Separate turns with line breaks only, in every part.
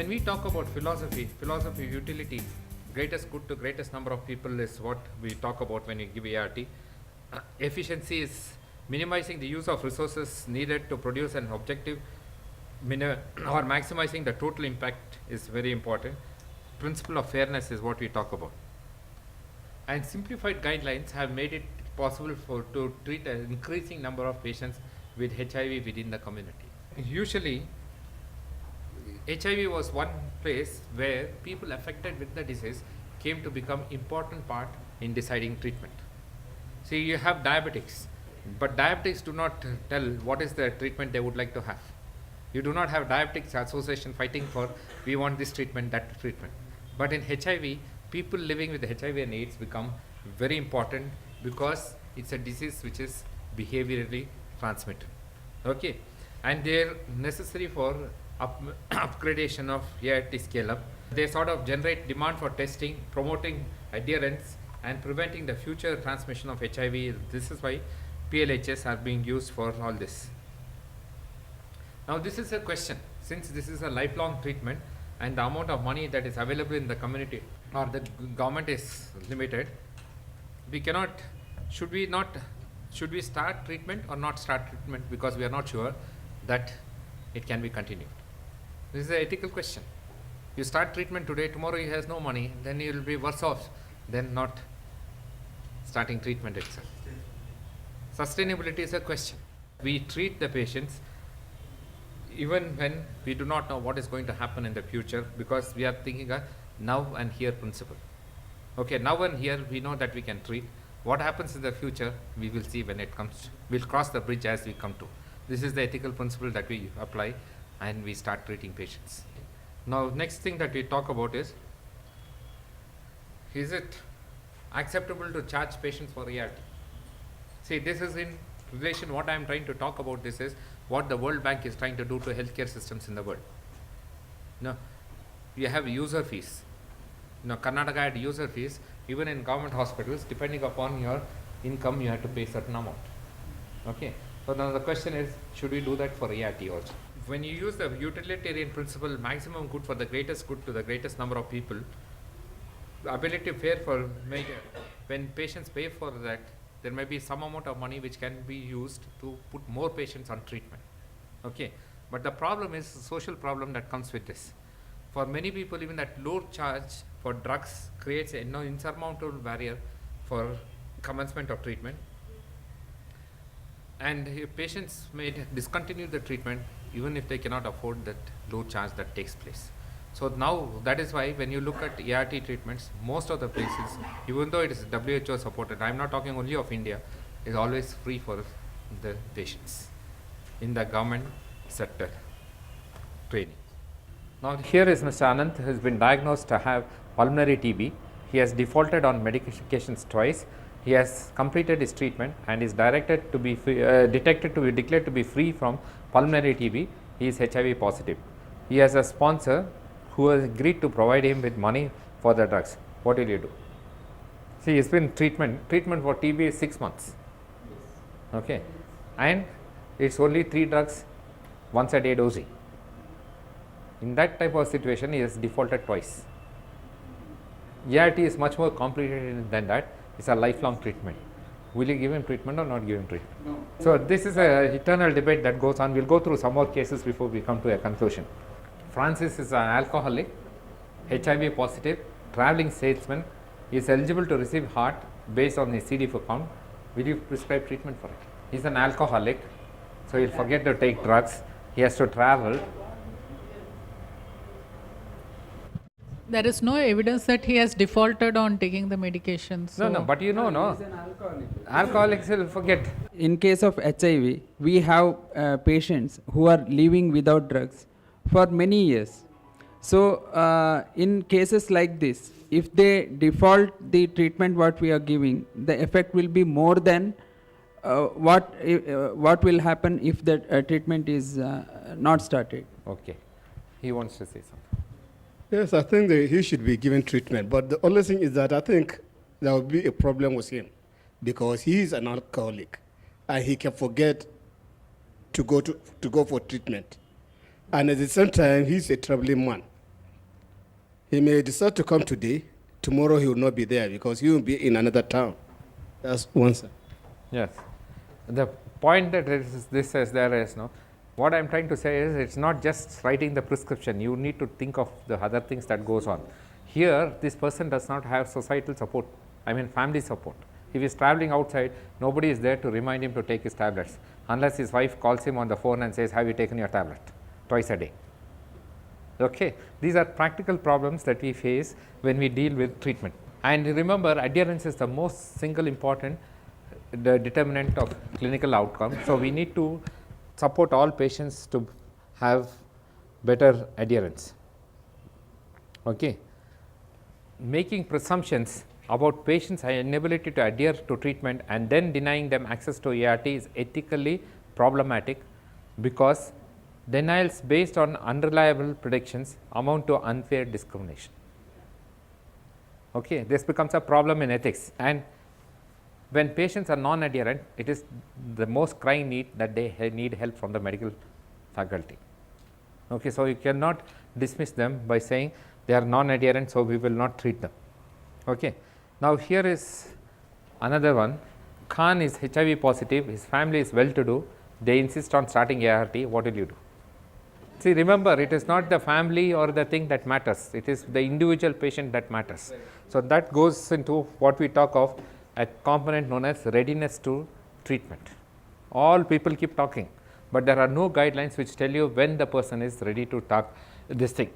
when we talk about philosophy of utility, greatest good to greatest number of people is what we talk about when we give ART. Efficiency is minimizing the use of resources needed to produce an objective or maximizing the total impact is very important. Principle of fairness is what we talk about. And simplified guidelines have made it possible to treat an increasing number of patients with HIV within the community. Usually, HIV was one place where people affected with the disease came to become important part in deciding treatment. See, you have diabetics, but diabetics do not tell what is the treatment they would like to have. You do not have diabetics association fighting for we want this treatment, that treatment. But in HIV, people living with HIV and AIDS become very important because it's a disease which is behaviorally transmitted. Okay, and they're necessary for upgradation of ART scale up. They sort of generate demand for testing, promoting adherence, and preventing the future transmission of HIV. This is why PLHS are being used for all this. Now this is a question, since this is a lifelong treatment and the amount of money that is available in the community or the government is limited, we cannot, should we start treatment or not start treatment because we are not sure that it can be continued. This is an ethical question. You start treatment today, tomorrow he has no money, then he will be worse off than not starting treatment itself. Sustainability is a question. We treat the patients even when we do not know what is going to happen in the future because we are thinking a now and here principle. Okay, now and here we know that we can treat. What happens in the future, we will see when it comes. We'll cross the bridge as we come to. This is the ethical principle that we apply and we start treating patients. Now, next thing that we talk about is it acceptable to charge patients for ART? See, this is in relation, what I am trying to talk about this is what the World Bank is trying to do to healthcare systems in the world. Now, you have user fees. Karnataka had user fees. Even in government hospitals, depending upon your income, you have to pay certain amount. Okay. So now the question is, should we do that for ART also? When you use the utilitarian principle, maximum good for the greatest good to the greatest number of people, the ability to pay for when patients pay for that, there may be some amount of money which can be used to put more patients on treatment. Okay. But the problem is the social problem that comes with this. For many people, even that low charge for drugs creates an insurmountable barrier for commencement of treatment. And patients may discontinue the treatment even if they cannot afford that low charge that takes place. So now that is why when you look at ART treatments, most of the places, even though it is WHO supported, I am not talking only of India, is always free for the patients in the government sector training. Now here is Mr. Anand, who has been diagnosed to have pulmonary TB. He has defaulted on medications twice. He has completed his treatment and is directed to be declared to be free from pulmonary TB. He is HIV positive. He has a sponsor who has agreed to provide him with money for the drugs. What will you do? See, it's been treatment for TB is 6 months. Okay, and it's only 3 drugs, once a day dosing. In that type of situation, he has defaulted twice. ART is much more complicated than that. It's a lifelong treatment. Will you give him treatment or not give him treatment?
No.
So this is an eternal debate that goes on. We'll go through some more cases before we come to a conclusion. Francis is an alcoholic, HIV positive, traveling salesman. He is eligible to receive heart based on his CD4 count. Will you prescribe treatment for it? He's an alcoholic, so he'll forget to take drugs. He has to travel.
There is no evidence that he has defaulted on taking the medication. So
No, but you know, no.
He's an alcoholic.
Alcoholics will forget.
In case of HIV, we have patients who are living without drugs for many years. So in cases like this, if they default the treatment what we are giving, the effect will be more than what will happen if the treatment is not started.
Okay. He wants to say something.
Yes, I think that he should be given treatment. But the only thing is that I think there will be a problem with him because he is an alcoholic and he can forget to go for treatment. And at the same time, he's a traveling man. He may decide to come today, tomorrow he will not be there because he will be in another town. That's one side.
Yes. The point that this is there is, no, what I am trying to say is it's not just writing the prescription. You need to think of the other things that goes on. Here, this person does not have societal support, I mean family support. If he is traveling outside, nobody is there to remind him to take his tablets, unless his wife calls him on the phone and says, have you taken your tablet twice a day? Okay. These are practical problems that we face when we deal with treatment. And remember, adherence is the most single important determinant of clinical outcome. So, we need to support all patients to have better adherence. Okay. Making presumptions about patients' inability to adhere to treatment and then denying them access to ART is ethically problematic, because denials based on unreliable predictions amount to unfair discrimination. Okay. This becomes a problem in ethics, and when patients are non-adherent, it is the most crying need that they need help from the medical faculty. Okay. So, you cannot dismiss them by saying they are non-adherent, so we will not treat them. Okay. Now, here is another one. Khan is HIV positive, his family is well to do, they insist on starting ART, what will you do? See, remember, it is not the family or the thing that matters, it is the individual patient that matters. So, that goes into what we talk of a component known as readiness to treatment. All people keep talking, but there are no guidelines which tell you when the person is ready to talk this thing.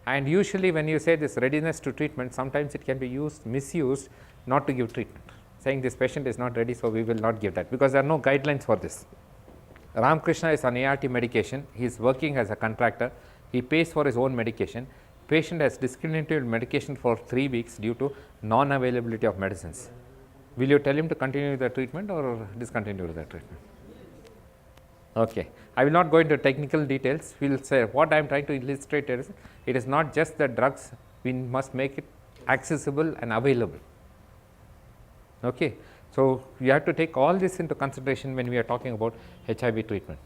And usually when you say this readiness to treatment, sometimes it can be misused not to give treatment, saying this patient is not ready, so we will not give that, because there are no guidelines for this. Ramakrishna is on ART medication, he is working as a contractor, he pays for his own medication, patient has discontinued medication for 3 weeks due to non-availability of medicines. Will you tell him to continue the treatment or discontinue the treatment? Okay. I will not go into technical details. We will say what I am trying to illustrate is it is not just the drugs, we must make it accessible and available. Okay. So, you have to take all this into consideration when we are talking about HIV treatment.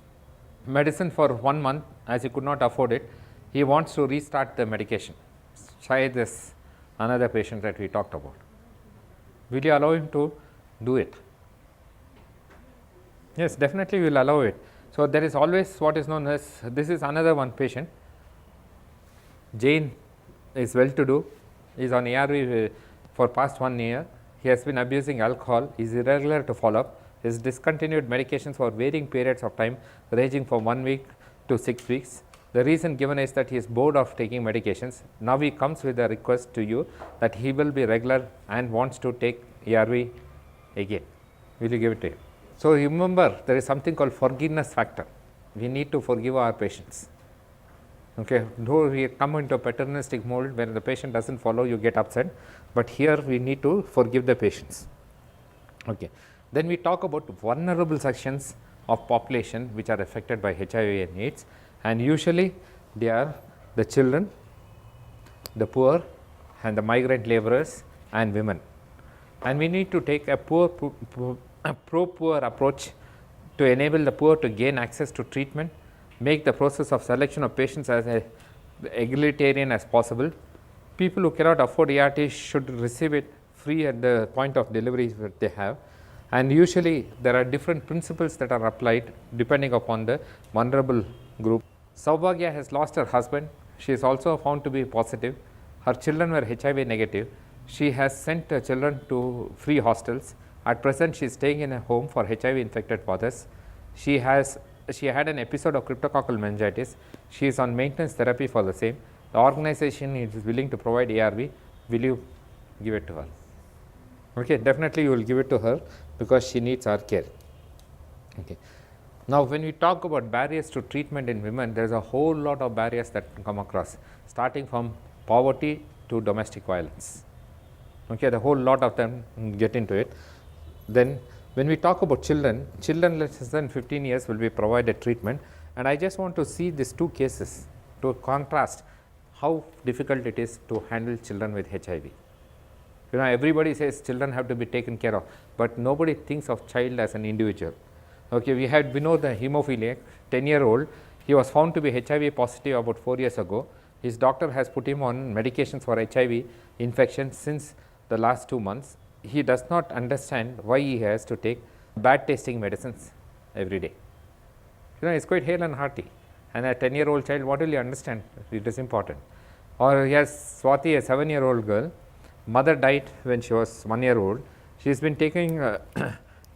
Medicine for 1 month, as he could not afford it, he wants to restart the medication. Try this another patient that we talked about. Will you allow him to do it? Yes, definitely we will allow it. So, there is always what is known as, this is another one patient, Jane is well to do, is on ARV for past 1 year, he has been abusing alcohol, is irregular to follow up, is discontinued medications for varying periods of time ranging from 1 week to 6 weeks. The reason given is that he is bored of taking medications. Now, he comes with a request to you that he will be regular and wants to take ARV again. Will you give it to him? So, remember, there is something called forgiveness factor. We need to forgive our patients. Okay. Though we come into a paternalistic mold where the patient does not follow, you get upset, but here we need to forgive the patients. Okay. Then we talk about vulnerable sections of population which are affected by HIV and AIDS, and usually they are the children, the poor and the migrant laborers and women. And we need to take a pro-poor approach to enable the poor to gain access to treatment, make the process of selection of patients as egalitarian as possible. People who cannot afford ART should receive it free at the point of delivery that they have, and usually there are different principles that are applied depending upon the vulnerable group. Saubhagya has lost her husband, she is also found to be positive, her children were HIV negative, she has sent her children to free hostels. At present, she is staying in a home for HIV infected fathers. She had an episode of cryptococcal meningitis. She is on maintenance therapy for the same. The organization is willing to provide ARV. Will you give it to her? Okay, definitely you will give it to her because she needs our care. Okay. Now, when we talk about barriers to treatment in women, there is a whole lot of barriers that come across, starting from poverty to domestic violence. Okay, the whole lot of them get into it. Then when we talk about children less than 15 years will be provided treatment, and I just want to see these 2 cases to contrast how difficult it is to handle children with HIV. You know, everybody says children have to be taken care of, but nobody thinks of child as an individual. Okay, we know the hemophiliac 10-year-old, he was found to be HIV positive about 4 years ago. His doctor has put him on medications for HIV infection since the last 2 months. He does not understand why he has to take bad tasting medicines every day. You know, it's quite hale and hearty. And a 10-year-old child, what will you understand? It is important. Or he has Swati, a 7-year-old girl. Mother died when she was 1 year old. She has been taking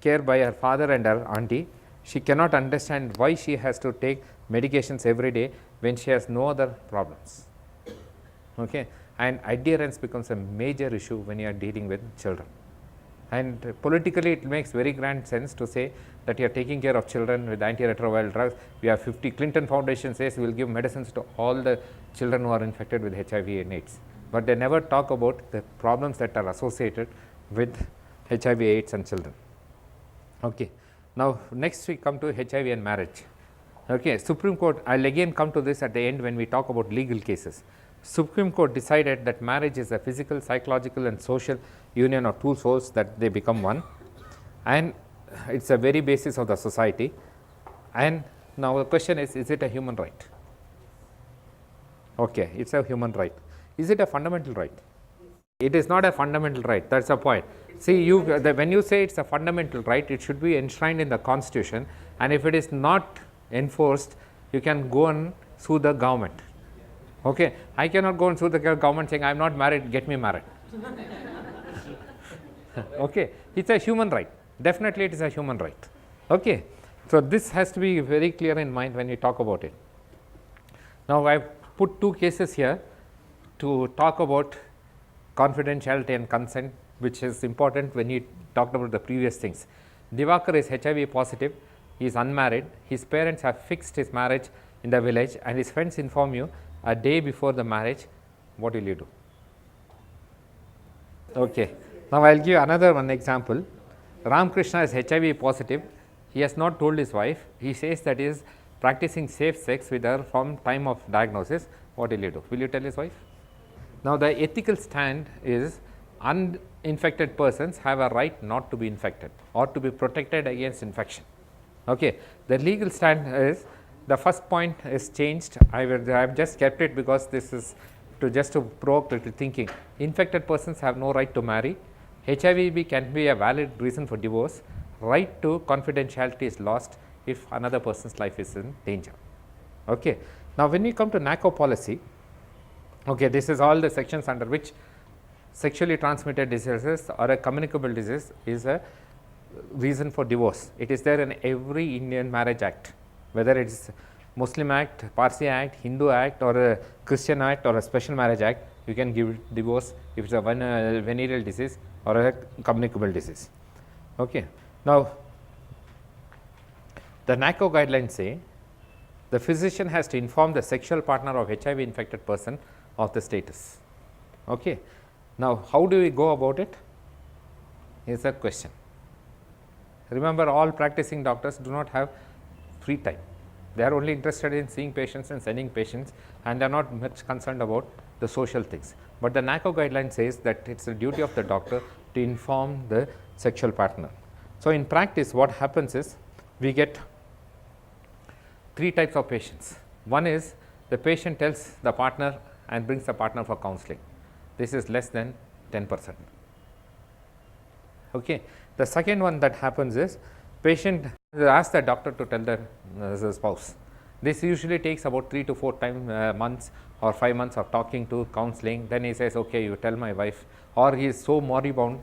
care by her father and her auntie. She cannot understand why she has to take medications every day when she has no other problems. Okay? And adherence becomes a major issue when you are dealing with children. And politically, it makes very grand sense to say that you are taking care of children with antiretroviral drugs. We have 50. Clinton Foundation says we will give medicines to all the children who are infected with HIV and AIDS. But they never talk about the problems that are associated with HIV, AIDS and children. Okay. Now, next we come to HIV and marriage. Okay. Supreme Court, I will again come to this at the end when we talk about legal cases. Supreme Court decided that marriage is a physical, psychological and social union of two souls that they become one, and it is the very basis of the society. And now the question is it a human right? Okay, it is a human right. Is it a fundamental right? It is not a fundamental right, that is the point. See, when you say it is a fundamental right, it should be enshrined in the constitution, and if it is not enforced, you can go and sue the government. Okay, I cannot go and sue the government saying I am not married, get me married. Okay, it is a human right, definitely it is a human right. Okay, so this has to be very clear in mind when we talk about it. Now, I have put 2 cases here to talk about confidentiality and consent, which is important when you talked about the previous things. Divakar is HIV positive, he is unmarried, his parents have fixed his marriage in the village and his friends inform you a day before the marriage. What will you do? Okay. Now, I will give another one example. Ramakrishna is HIV positive, he has not told his wife, he says that he is practicing safe sex with her from time of diagnosis. What will you do? Will you tell his wife? Now, the ethical stand is uninfected persons have a right not to be infected or to be protected against infection. Okay. The legal stand is, the first point is changed. I have just kept it because this is to provoke little thinking. Infected persons have no right to marry. HIV can be a valid reason for divorce. Right to confidentiality is lost if another person's life is in danger. Okay. Now, when we come to NACO policy, okay, this is all the sections under which sexually transmitted diseases or a communicable disease is a reason for divorce. It is there in every Indian Marriage Act, whether it is Muslim Act, Parsi Act, Hindu Act or a Christian Act or a Special Marriage Act, you can give divorce if it is a venereal disease or a communicable disease. Okay. Now, the NACO guidelines say the physician has to inform the sexual partner of HIV infected person of the status. Okay. Now, how do we go about it? Is a question. Remember, all practicing doctors do not have free time. They are only interested in seeing patients and sending patients, and they are not much concerned about the social things. But the NACO guideline says that it is the duty of the doctor to inform the sexual partner. So, in practice, what happens is we get 3 types of patients. One is the patient tells the partner and brings the partner for counseling. This is less than 10%. Okay. The second one that happens is patient asks the doctor to tell the spouse. This usually takes about 3 to 4 months or 5 months of talking to counseling. Then he says, okay, you tell my wife, or he is so moribund